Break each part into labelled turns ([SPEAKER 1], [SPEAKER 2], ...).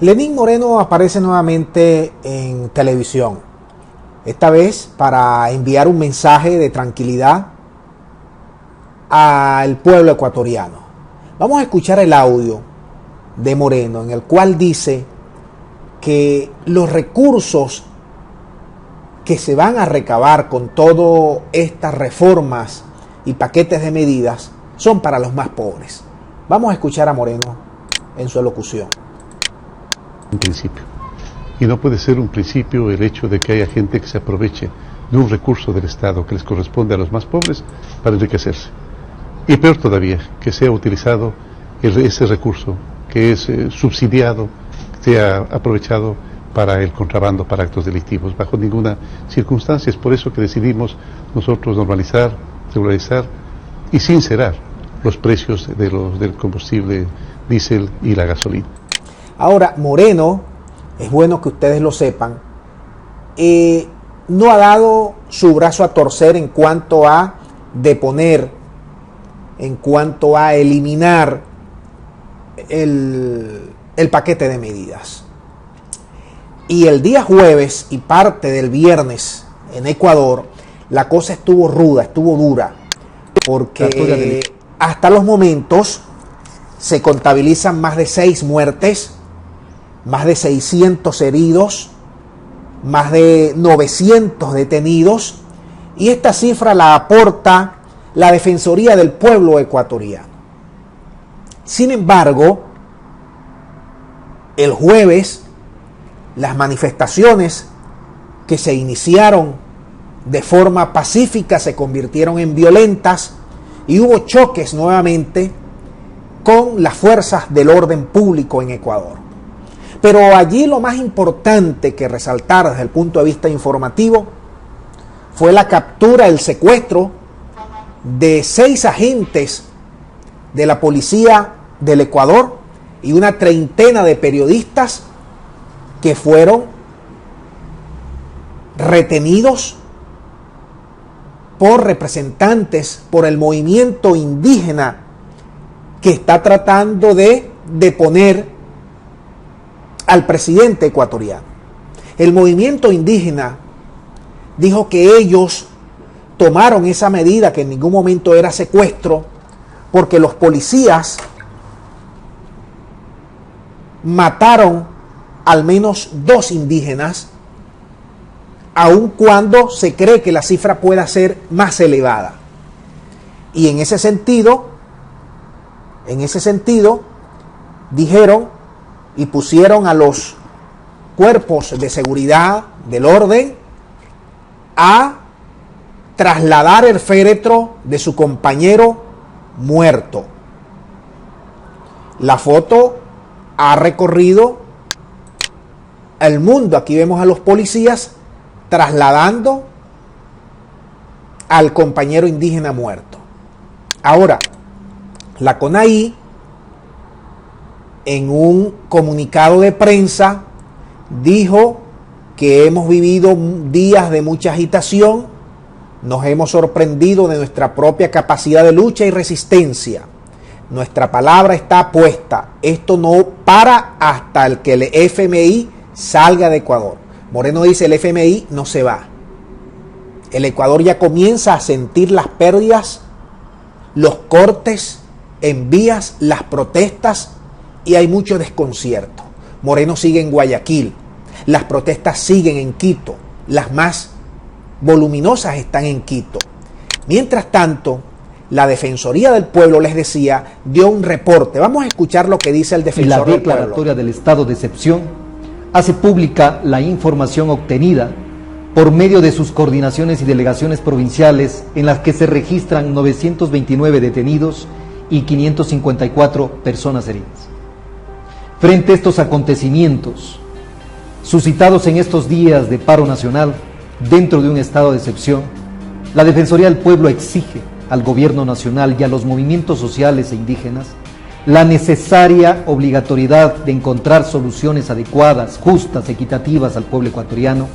[SPEAKER 1] Lenín Moreno aparece nuevamente en televisión, esta vez para enviar un mensaje de tranquilidad al pueblo ecuatoriano. Vamos a escuchar el audio de Moreno, en el cual dice que los recursos que se van a recabar con todas estas reformas y paquetes de medidas son para los más pobres. Vamos a escuchar a Moreno en su elocución.
[SPEAKER 2] Un principio. Y no puede ser un principio el hecho de que haya gente que se aproveche de un recurso del Estado que les corresponde a los más pobres para enriquecerse. Y peor todavía, que sea utilizado ese recurso que es subsidiado, sea aprovechado para el contrabando, para actos delictivos, bajo ninguna circunstancia. Es por eso que decidimos nosotros normalizar, regularizar y sincerar los precios del combustible diésel y la gasolina.
[SPEAKER 1] Ahora, Moreno, es bueno que ustedes lo sepan, no ha dado su brazo a torcer en cuanto a deponer, en cuanto a eliminar el paquete de medidas. Y el día jueves y parte del viernes en Ecuador, la cosa estuvo ruda, estuvo dura, porque hasta los momentos se contabilizan más de 6 muertes, más de 600 heridos, más de 900 detenidos, y esta cifra la aporta la Defensoría del Pueblo ecuatoriano. Sin embargo, el jueves, las manifestaciones que se iniciaron de forma pacífica se convirtieron en violentas y hubo choques nuevamente con las fuerzas del orden público en Ecuador. Pero allí lo más importante que resaltar desde el punto de vista informativo fue la captura, el secuestro de 6 agentes de la policía del Ecuador y una treintena de periodistas que fueron retenidos por representantes, por el movimiento indígena que está tratando de deponer al presidente ecuatoriano. El movimiento indígena dijo que ellos tomaron esa medida, que en ningún momento era secuestro, porque los policías mataron al menos 2 indígenas, aun cuando se cree que la cifra pueda ser más elevada. Y en ese sentido, dijeron y pusieron a los cuerpos de seguridad del orden a trasladar el féretro de su compañero muerto. La foto ha recorrido el mundo. Aquí vemos a los policías trasladando al compañero indígena muerto. Ahora, la CONAIE, en un comunicado de prensa, dijo que hemos vivido días de mucha agitación, nos hemos sorprendido de nuestra propia capacidad de lucha y resistencia. Nuestra palabra está puesta. Esto no para hasta el que el FMI salga de Ecuador. Moreno dice: el FMI no se va. El Ecuador ya comienza a sentir las pérdidas, los cortes en vías, las protestas, y hay mucho desconcierto. Moreno sigue en Guayaquil, las protestas siguen en Quito, las más voluminosas están en Quito. Mientras tanto, la Defensoría del Pueblo, les decía, dio un reporte. Vamos a escuchar lo que dice el Defensor del Pueblo.
[SPEAKER 3] La declaratoria del estado de excepción hace pública la información obtenida por medio de sus coordinaciones y delegaciones provinciales, en las que se registran 929 detenidos y 554 personas heridas. Frente a estos acontecimientos suscitados en estos días de paro nacional dentro de un estado de excepción, la Defensoría del Pueblo exige al gobierno nacional y a los movimientos sociales e indígenas la necesaria obligatoriedad de encontrar soluciones adecuadas, justas, equitativas al pueblo ecuatoriano,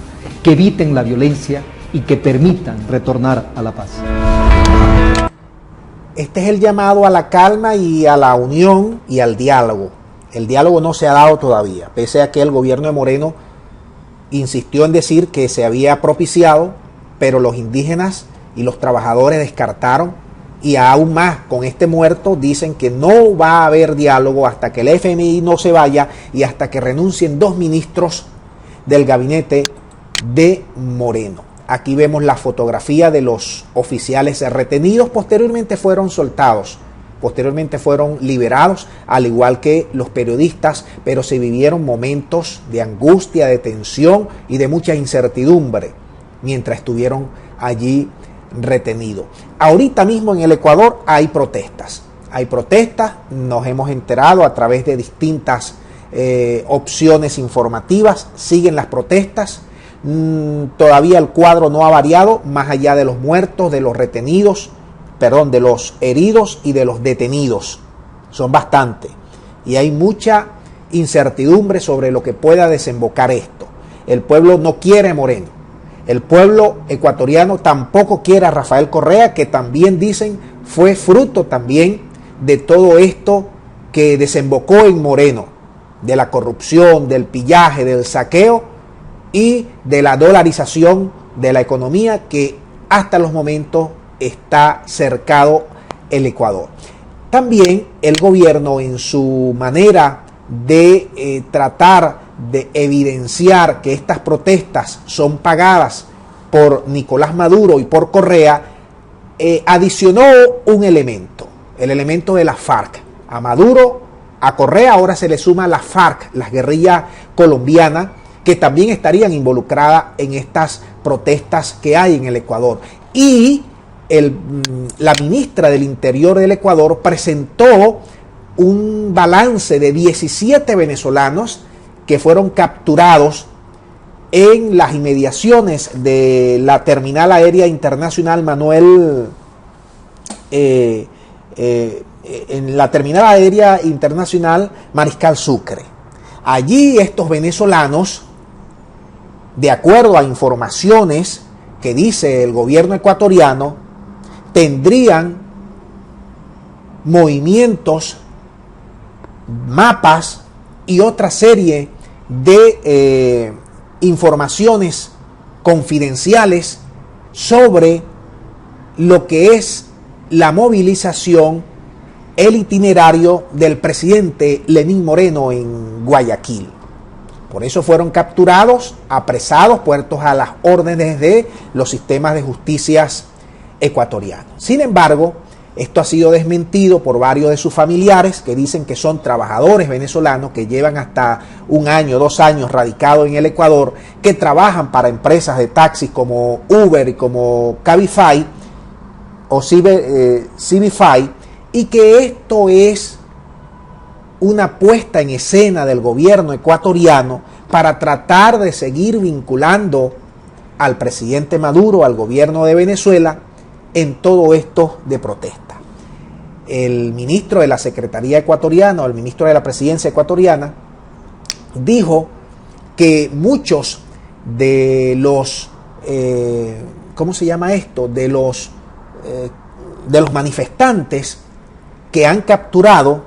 [SPEAKER 3] que eviten la violencia y que permitan retornar a la paz.
[SPEAKER 1] Este es el llamado a la calma y a la unión y al diálogo. El diálogo no se ha dado todavía, pese a que el gobierno de Moreno insistió en decir que se había propiciado, pero los indígenas y los trabajadores descartaron, y aún más con este muerto dicen que no va a haber diálogo hasta que el FMI no se vaya y hasta que renuncien 2 ministros del gabinete de Moreno. Aquí vemos la fotografía de los oficiales retenidos, posteriormente fueron soltados, posteriormente fueron liberados, al igual que los periodistas, pero se vivieron momentos de angustia, de tensión y de mucha incertidumbre mientras estuvieron allí retenidos. Ahorita mismo en el Ecuador hay protestas, nos hemos enterado a través de distintas opciones informativas, siguen las protestas. Todavía el cuadro no ha variado, más allá de los muertos, de los retenidos, de los heridos y de los detenidos. Son bastantes. Y hay mucha incertidumbre sobre lo que pueda desembocar esto. El pueblo no quiere a Moreno. El pueblo ecuatoriano tampoco quiere a Rafael Correa, que también dicen fue fruto también de todo esto que desembocó en Moreno, de la corrupción, del pillaje, del saqueo y de la dolarización de la economía que hasta los momentos está cercado el Ecuador. También el gobierno, en su manera de tratar de evidenciar que estas protestas son pagadas por Nicolás Maduro y por Correa, adicionó un elemento, el elemento de la FARC. A Maduro, a Correa ahora se le suma la FARC, las guerrillas colombianas, que también estarían involucradas en estas protestas que hay en el Ecuador. Y la ministra del Interior del Ecuador presentó un balance de 17 venezolanos que fueron capturados en las inmediaciones de la terminal aérea internacional en la terminal aérea internacional Mariscal Sucre. Allí estos venezolanos, de acuerdo a informaciones que dice el gobierno ecuatoriano, tendrían movimientos, mapas y otra serie de informaciones confidenciales sobre lo que es la movilización, el itinerario del presidente Lenín Moreno en Guayaquil. Por eso fueron capturados, apresados, puestos a las órdenes de los sistemas de justicias ecuatorianos. Sin embargo, esto ha sido desmentido por varios de sus familiares, que dicen que son trabajadores venezolanos que llevan hasta 1 año, 2 años radicados en el Ecuador, que trabajan para empresas de taxis como Uber y como Cabify o Civify, y que esto es una puesta en escena del gobierno ecuatoriano para tratar de seguir vinculando al presidente Maduro, al gobierno de Venezuela, en todo esto de protesta. El ministro de la Secretaría ecuatoriana, o el ministro de la Presidencia ecuatoriana, dijo que muchos de los, ¿cómo se llama esto? De los manifestantes que han capturado,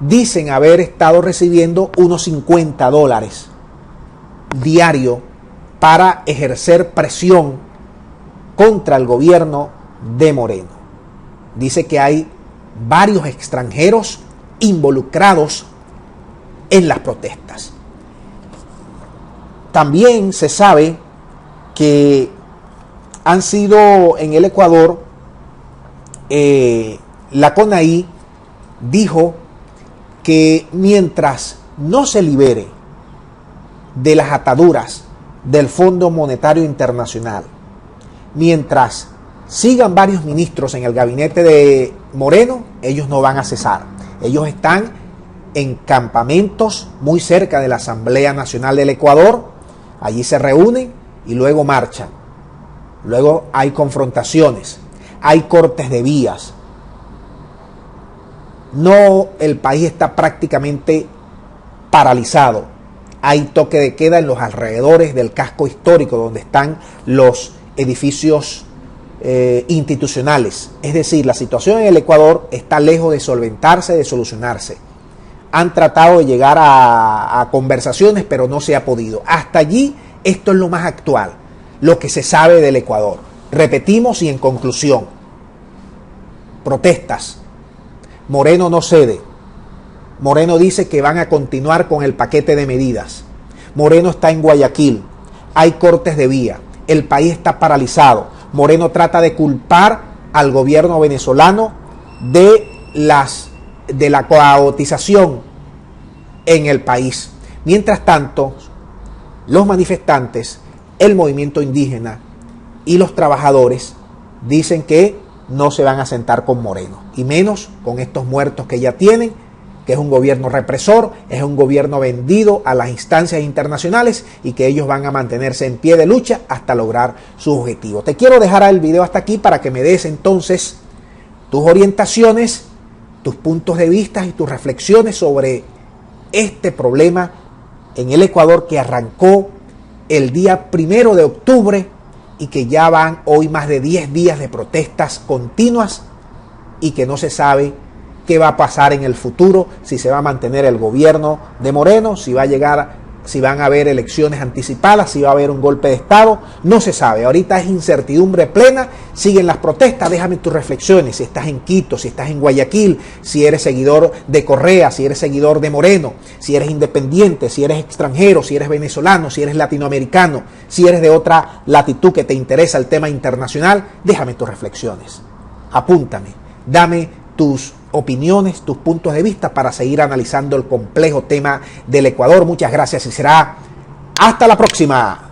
[SPEAKER 1] dicen haber estado recibiendo unos $50 diarios para ejercer presión contra el gobierno de Moreno. Dice que hay varios extranjeros involucrados en las protestas. También se sabe que han sido en el Ecuador, la CONAIE dijo que mientras no se libere de las ataduras del Fondo Monetario Internacional, mientras sigan varios ministros en el gabinete de Moreno, ellos no van a cesar. Ellos están en campamentos muy cerca de la Asamblea Nacional del Ecuador, allí se reúnen y luego marchan. Luego hay confrontaciones, hay cortes de vías. No, el país está prácticamente paralizado. Hay toque de queda en los alrededores del casco histórico donde están los edificios institucionales. Es decir, la situación en el Ecuador está lejos de solventarse, de solucionarse. han tratado de llegar a conversaciones, pero no se ha podido. Hasta allí, esto es lo más actual, lo que se sabe del Ecuador. Repetimos y en conclusión, protestas. Moreno no cede. Moreno dice que van a continuar con el paquete de medidas. Moreno está en Guayaquil. Hay cortes de vía. El país está paralizado. Moreno trata de culpar al gobierno venezolano de la caotización en el país. Mientras tanto, los manifestantes, el movimiento indígena y los trabajadores dicen que no se van a sentar con Moreno, y menos con estos muertos que ya tienen, que es un gobierno represor, es un gobierno vendido a las instancias internacionales y que ellos van a mantenerse en pie de lucha hasta lograr su objetivo. Te quiero dejar el video hasta aquí para que me des entonces tus orientaciones, tus puntos de vista y tus reflexiones sobre este problema en el Ecuador que arrancó el día 1 de octubre y que ya van hoy más de 10 días de protestas continuas y que no se sabe qué va a pasar en el futuro, si se va a mantener el gobierno de Moreno, si van a haber elecciones anticipadas, si va a haber un golpe de Estado, no se sabe. Ahorita es incertidumbre plena, siguen las protestas. Déjame tus reflexiones, si estás en Quito, si estás en Guayaquil, si eres seguidor de Correa, si eres seguidor de Moreno, si eres independiente, si eres extranjero, si eres venezolano, si eres latinoamericano, si eres de otra latitud que te interesa el tema internacional, déjame tus reflexiones, apúntame, dame tus opiniones, tus puntos de vista para seguir analizando el complejo tema del Ecuador. Muchas gracias y será hasta la próxima.